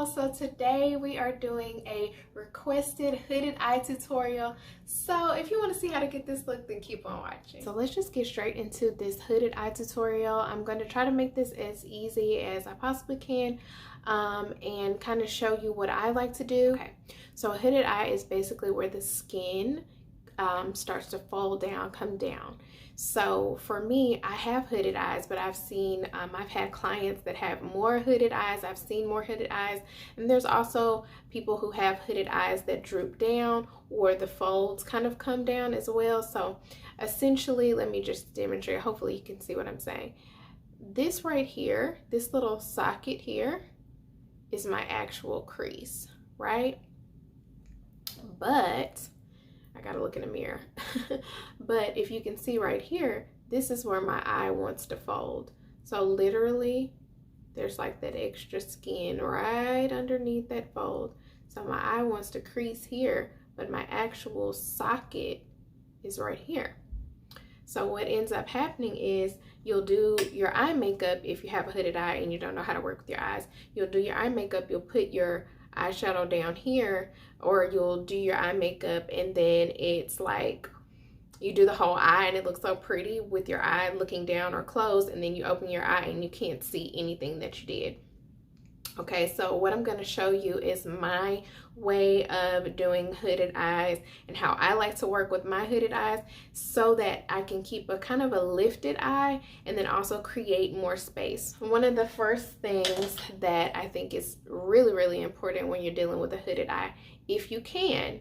y'all. So today we are doing a requested hooded eye tutorial. So if you want to see how to get this look, then keep on watching. So let's just get straight into this hooded eye tutorial. I'm going to try to make this as easy as I possibly can and kind of show you what I like to do. Okay, so a hooded eye is basically where the skin starts to fold down, come down. So for me, I have hooded eyes, but I've seen, I've had clients that have more hooded eyes. I've seen more hooded eyes. And there's also people who have hooded eyes that droop down or the folds kind of come down as well. So essentially, let me just demonstrate. Hopefully you can see what I'm saying. This right here, this little socket here is my actual crease, right? But I gotta look in the mirror. But if you can see right here, this is where my eye wants to fold. So literally, there's like that extra skin right underneath that fold. So my eye wants to crease here, but my actual socket is right here. So what ends up happening is you'll do your eye makeup if you have a hooded eye and you don't know how to work with your eyes. You'll do your eye makeup, you'll put your eyeshadow down here, or you'll do your eye makeup and then it's like you do the whole eye and it looks so pretty with your eye looking down or closed, and then you open your eye and you can't see anything that you did. Okay, so what I'm going to show you is my way of doing hooded eyes and how I like to work with my hooded eyes so that I can keep a kind of a lifted eye and then also create more space. One of the first things that I think is really important when you're dealing with a hooded eye, if you can,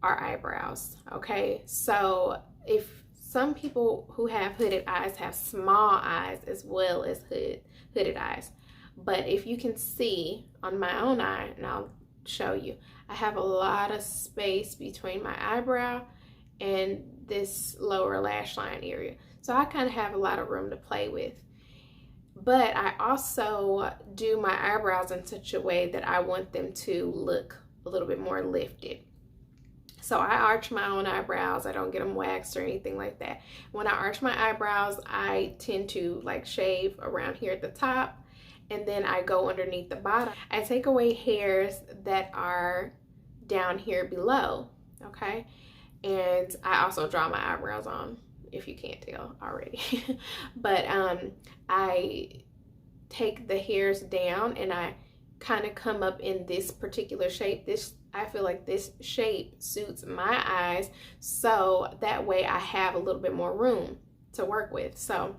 are eyebrows. Okay, so if some people who have hooded eyes have small eyes as well as hooded eyes. But if you can see on my own eye, and I'll show you, I have a lot of space between my eyebrow and this lower lash line area. So I kind of have a lot of room to play with. But I also do my eyebrows in such a way that I want them to look a little bit more lifted. So I arch my own eyebrows. I don't get them waxed or anything like that. When I arch my eyebrows, I tend to like shave around here at the top, and then I go underneath the bottom. I take away hairs that are down here below, okay? And I also draw my eyebrows on, if you can't tell already. But I take the hairs down and I kind of come up in this particular shape. I feel like this shape suits my eyes, so that way I have a little bit more room to work with. So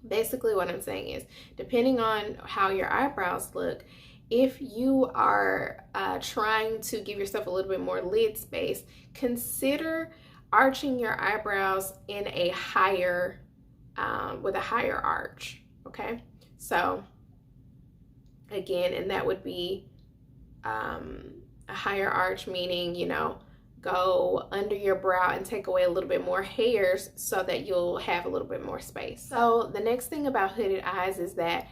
basically what I'm saying is, depending on how your eyebrows look, if you are trying to give yourself a little bit more lid space, consider arching your eyebrows in a higher, with a higher arch, okay? So again, and that would be a higher arch, meaning, you know, go under your brow and take away a little bit more hairs so that you'll have a little bit more space. So the next thing about hooded eyes is that,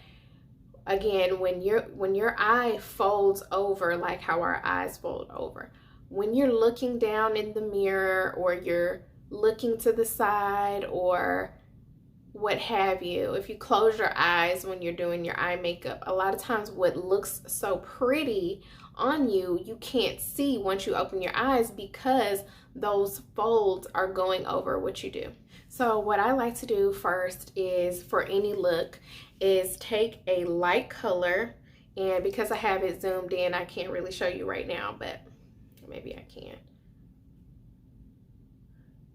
again, when your eye folds over, like how our eyes fold over, when you're looking down in the mirror or you're looking to the side or what have you, if you close your eyes when you're doing your eye makeup, a lot of times what looks so pretty on you, you can't see once you open your eyes because those folds are going over what you do. So what I like to do first is, for any look, is take a light color, and because I have it zoomed in, I can't really show you right now, but maybe I can.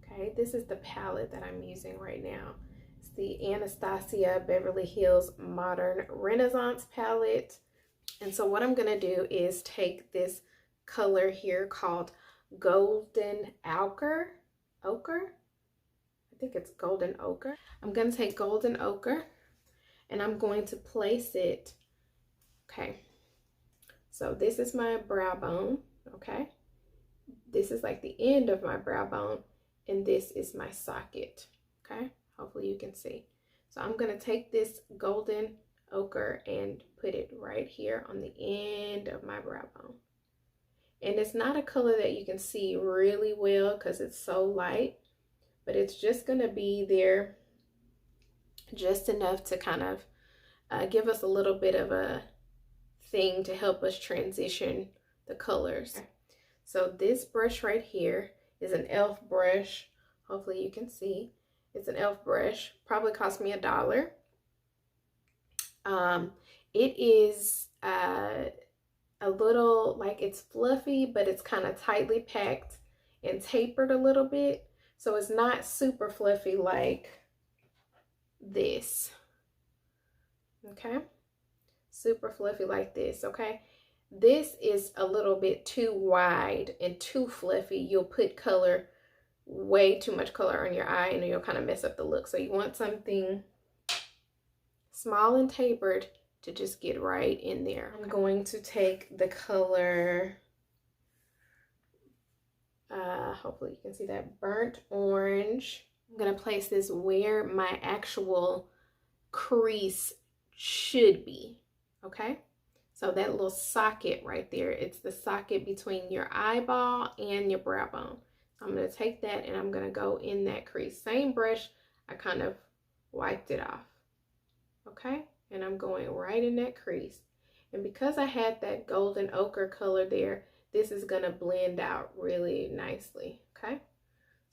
Okay, this is the palette that I'm using right now. It's the Anastasia Beverly Hills Modern Renaissance palette. And so what I'm gonna do is take this color here called Golden Ochre. I think it's Golden Ochre. I'm gonna take Golden Ochre and I'm going to place it, okay. So this is my brow bone, okay. This is like the end of my brow bone, and this is my socket, okay. Hopefully you can see. So I'm gonna take this Golden Ochre and put it right here on the end of my brow bone. And it's not a color that you can see really well because it's so light, but it's just going to be there just enough to kind of give us a little bit of a thing to help us transition the colors. So this brush right here is an Elf brush. Hopefully you can see. It's an Elf brush. Probably cost me $1. It is a little, like, it's fluffy, but it's kind of tightly packed and tapered a little bit. So it's not super fluffy like this. Okay? Super fluffy like this, okay? This is a little bit too wide and too fluffy. You'll put color, way too much color on your eye, and you'll kind of mess up the look. So you want something small and tapered to just get right in there. I'm going to take the color, hopefully you can see that, burnt orange. I'm going to place this where my actual crease should be, okay? So that little socket right there, it's the socket between your eyeball and your brow bone. So I'm going to take that and I'm going to go in that crease. Same brush, I kind of wiped it off, okay? And I'm going right in that crease. And because I had that golden ochre color there, this is going to blend out really nicely, okay?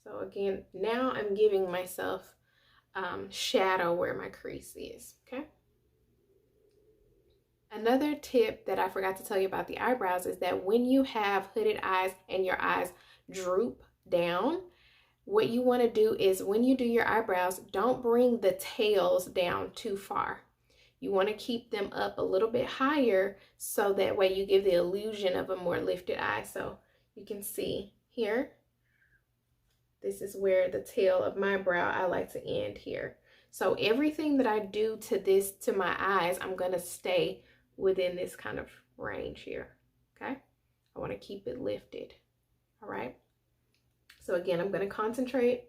So again, now I'm giving myself shadow where my crease is, okay? Another tip that I forgot to tell you about the eyebrows is that when you have hooded eyes and your eyes droop down, what you want to do is when you do your eyebrows, don't bring the tails down too far. You want to keep them up a little bit higher so that way you give the illusion of a more lifted eye. So you can see here, this is where the tail of my brow, I like to end here. So everything that I do to this, to my eyes, I'm going to stay within this kind of range here, okay? I want to keep it lifted, all right? So again, I'm going to concentrate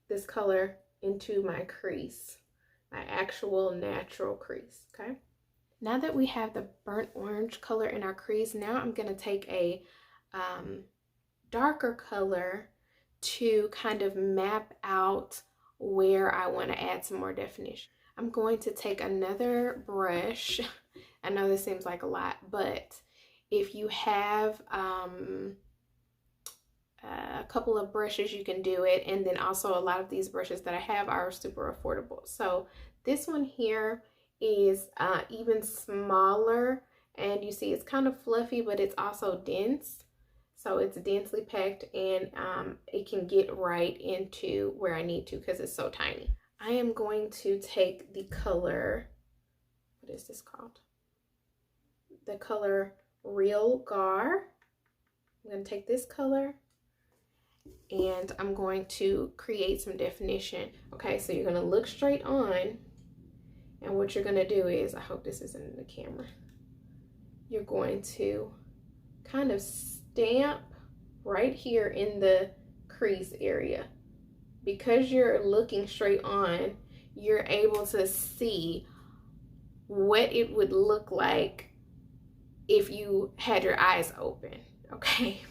this color into my crease, my actual natural crease, okay? Now that we have the burnt orange color in our crease, now I'm going to take a darker color to kind of map out where I want to add some more definition. I'm going to take another brush. I know this seems like a lot, but if you have a couple of brushes, you can do it. And then also a lot of these brushes that I have are super affordable. So this one here is even smaller, and you see it's kind of fluffy, but it's also dense. So it's densely packed, and it can get right into where I need to because it's so tiny. I am going to take the color, what is this called? The color Real Gar. I'm going to take this color and I'm going to create some definition. Okay, so you're going to look straight on, and what you're going to do is, I hope this isn't in the camera, you're going to kind of stamp right here in the crease area. Because you're looking straight on, you're able to see what it would look like if you had your eyes open, okay?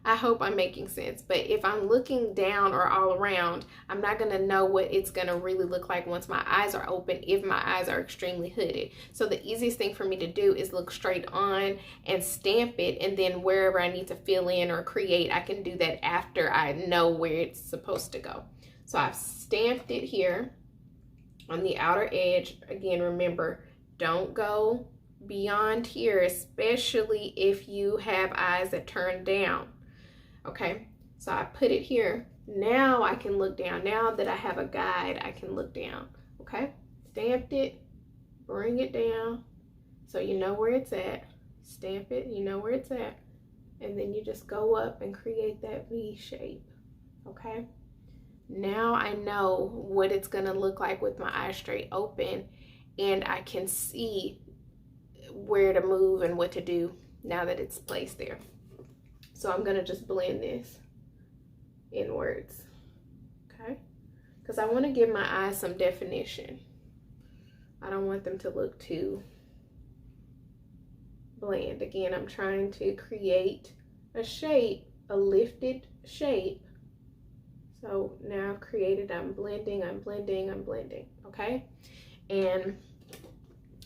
I hope I'm making sense, but if I'm looking down or all around, I'm not gonna know what it's gonna really look like once my eyes are open if my eyes are extremely hooded. So the easiest thing for me to do is look straight on and stamp it, and then wherever I need to fill in or create, I can do that after I know where it's supposed to go. So I've stamped it here on the outer edge. Again, remember, don't go beyond here, especially if you have eyes that turn down. Okay, so I put it here. Now I can look down. Now that I have a guide, I can look down. Okay, stamped it, bring it down so you know where it's at. Stamp it, you know where it's at. And then you just go up and create that V shape. Okay, now I know what it's gonna look like with my eyes straight open, and I can see where to move and what to do now that it's placed there. So I'm gonna just blend this inwards, okay? Because I want to give my eyes some definition. I don't want them to look too bland. Again, I'm trying to create a shape, a lifted shape. So now I've created, I'm blending, okay? And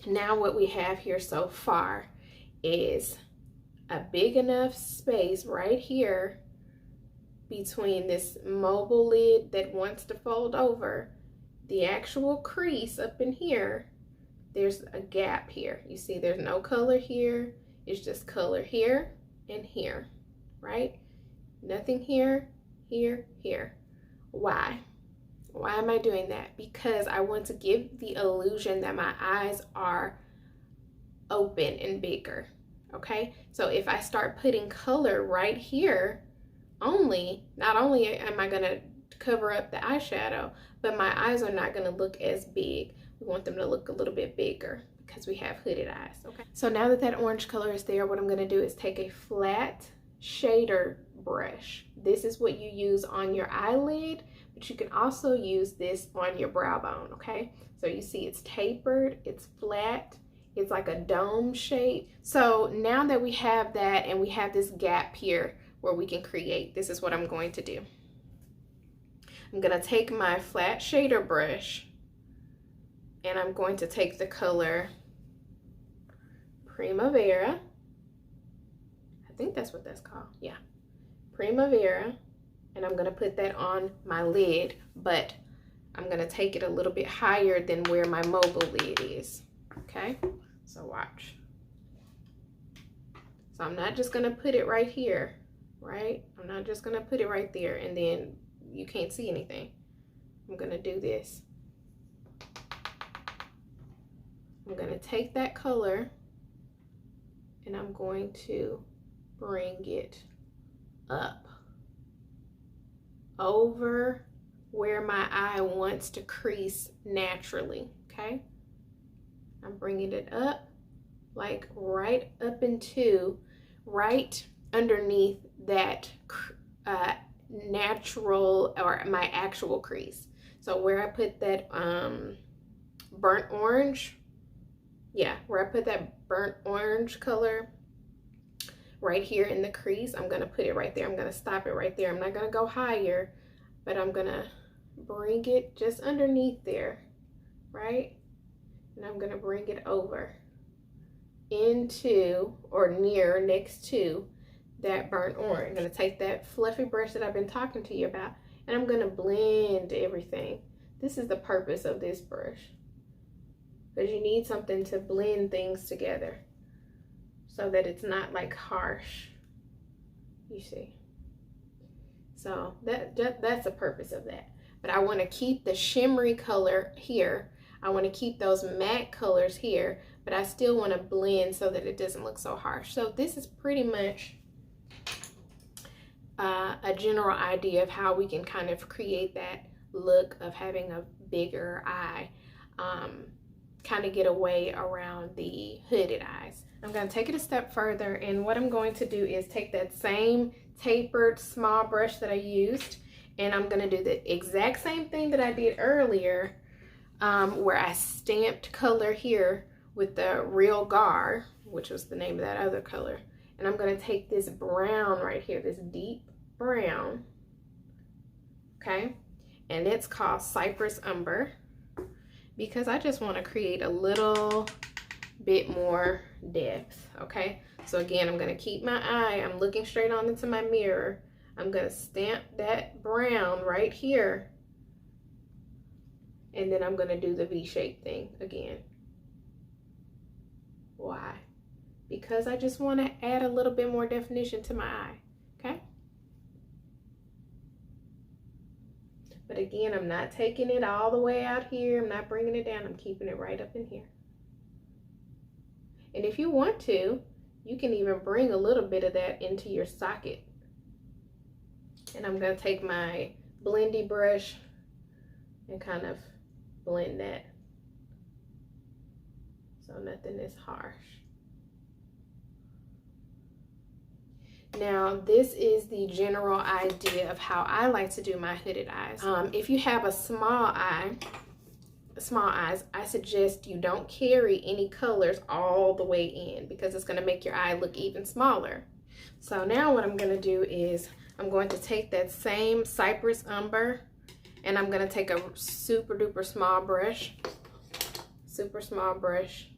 now what we have here so far is a big enough space right here between this mobile lid that wants to fold over, the actual crease up in here. There's a gap here. You see there's no color here. It's just color here and here, right? Nothing here, here, here. Why? Why am I doing that? Because I want to give the illusion that my eyes are open and bigger, okay? So if I start putting color right here, not only am I gonna cover up the eyeshadow, but my eyes are not gonna look as big. We want them to look a little bit bigger because we have hooded eyes, okay? So now that that orange color is there, what I'm gonna do is take a flat shader brush. This is what you use on your eyelid, but you can also use this on your brow bone, okay? So you see it's tapered, it's flat, it's like a dome shape. So now that we have that and we have this gap here where we can create, this is what I'm going to do. I'm gonna take my flat shader brush and I'm going to take the color Primavera. I think that's what that's called, yeah. Primavera, and I'm gonna put that on my lid, but I'm gonna take it a little bit higher than where my mobile lid is, okay? So watch. So I'm not just gonna put it right here, right? I'm not just gonna put it right there and then you can't see anything. I'm gonna do this. I'm gonna take that color and I'm going to bring it up over where my eye wants to crease naturally, okay? I'm bringing it up, like right up into, right underneath that natural or my actual crease. So where I put that burnt orange, yeah, where I put that burnt orange color right here in the crease, I'm gonna put it right there. I'm gonna stop it right there. I'm not gonna go higher, but I'm gonna bring it just underneath there, right? And I'm gonna bring it over into or near next to that burnt orange. I'm gonna take that fluffy brush that I've been talking to you about and I'm gonna blend everything. This is the purpose of this brush, because you need something to blend things together so that it's not like harsh, you see. So that's the purpose of that. But I want to keep the shimmery color here. I want to keep those matte colors here, but I still want to blend so that it doesn't look so harsh. So this is pretty much a general idea of how we can kind of create that look of having a bigger eye, kind of get away around the hooded eyes. I'm going to take it a step further, and what I'm going to do is take that same tapered small brush that I used, and I'm going to do the exact same thing that I did earlier, where I stamped color here with the Real Gar, which was the name of that other color. And I'm going to take this brown right here, this deep brown, okay? And it's called Cypress Umber, because I just want to create a little bit more depth, okay? So again, I'm going to keep my eye, I'm looking straight on into my mirror. I'm going to stamp that brown right here, and then I'm going to do the V-shape thing again. Why? Because I just want to add a little bit more definition to my eye, okay? But again, I'm not taking it all the way out here. I'm not bringing it down. I'm keeping it right up in here. And if you want to, you can even bring a little bit of that into your socket. And I'm going to take my blendy brush and kind of blend that so nothing is harsh. Now, this is the general idea of how I like to do my hooded eyes. If you have a small eyes, I suggest you don't carry any colors all the way in, because it's going to make your eye look even smaller. So now what I'm going to do is I'm going to take that same Cypress Umber, and I'm going to take a super duper small brush, super small brush.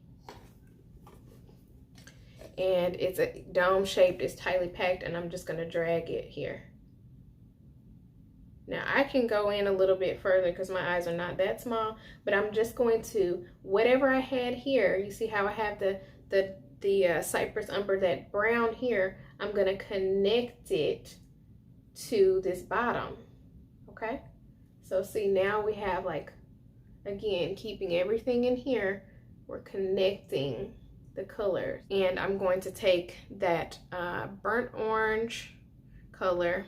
And it's a dome shaped, it's tightly packed, and I'm just gonna drag it here. Now I can go in a little bit further because my eyes are not that small, but I'm just going to, whatever I had here, you see how I have the cypress umber, that brown here, I'm gonna connect it to this bottom, okay? So see, now we have, like, again, keeping everything in here, we're connecting the colors. And I'm going to take that burnt orange color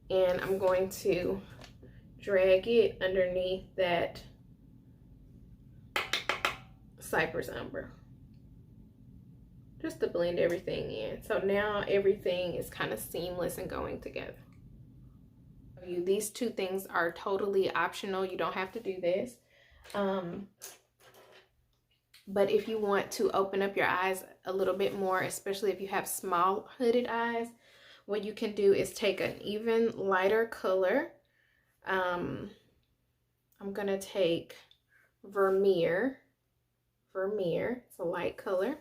and I'm going to drag it underneath that cypress umber, just to blend everything in. So now everything is kind of seamless and going together. These two things are totally optional. You don't have to do this. But if you want to open up your eyes a little bit more, especially if you have small hooded eyes, what you can do is take an even lighter color. I'm gonna take Vermeer. It's a light color.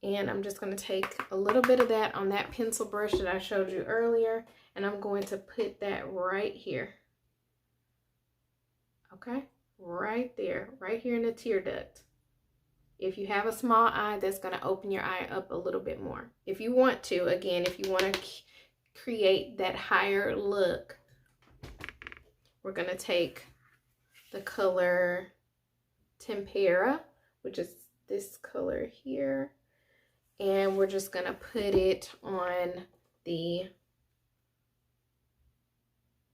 And I'm just gonna take a little bit of that on that pencil brush that I showed you earlier, and I'm going to put that right here. Okay, right there, right here in the tear duct. If you have a small eye, that's gonna open your eye up a little bit more. If you want to, again, if you wanna create that higher look, we're gonna take the color Tempera, which is this color here, and we're just gonna put it on the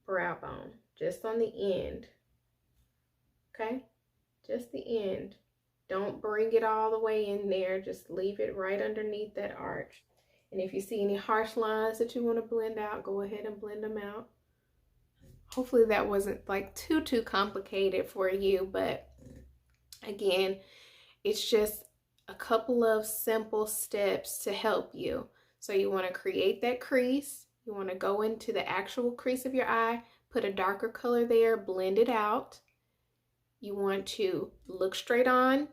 brow bone, just on the end, okay? Just the end. Don't bring it all the way in there, just leave it right underneath that arch. And if you see any harsh lines that you want to blend out, go ahead and blend them out. Hopefully that wasn't like too complicated for you, but again, it's just a couple of simple steps to help you. So you want to create that crease. You want to go into the actual crease of your eye, put a darker color there, blend it out. You want to look straight on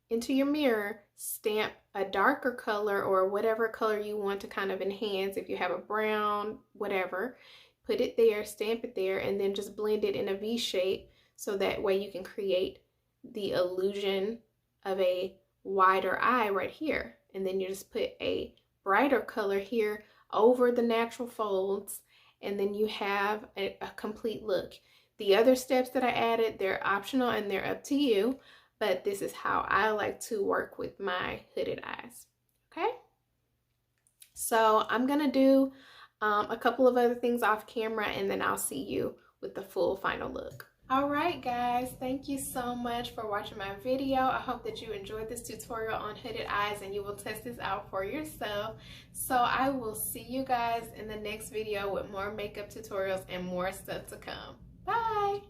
into your mirror, stamp a darker color or whatever color you want to kind of enhance. If you have a brown, whatever, put it there, stamp it there, and then just blend it in a V shape so that way you can create the illusion of a wider eye right here. And then you just put a brighter color here over the natural folds, and then you have a complete look. The other steps that I added, they're optional and they're up to you, but this is how I like to work with my hooded eyes, okay? So I'm gonna do a couple of other things off camera, and then I'll see you with the full final look. All right, guys, thank you so much for watching my video. I hope that you enjoyed this tutorial on hooded eyes and you will test this out for yourself. So I will see you guys in the next video with more makeup tutorials and more stuff to come. Bye.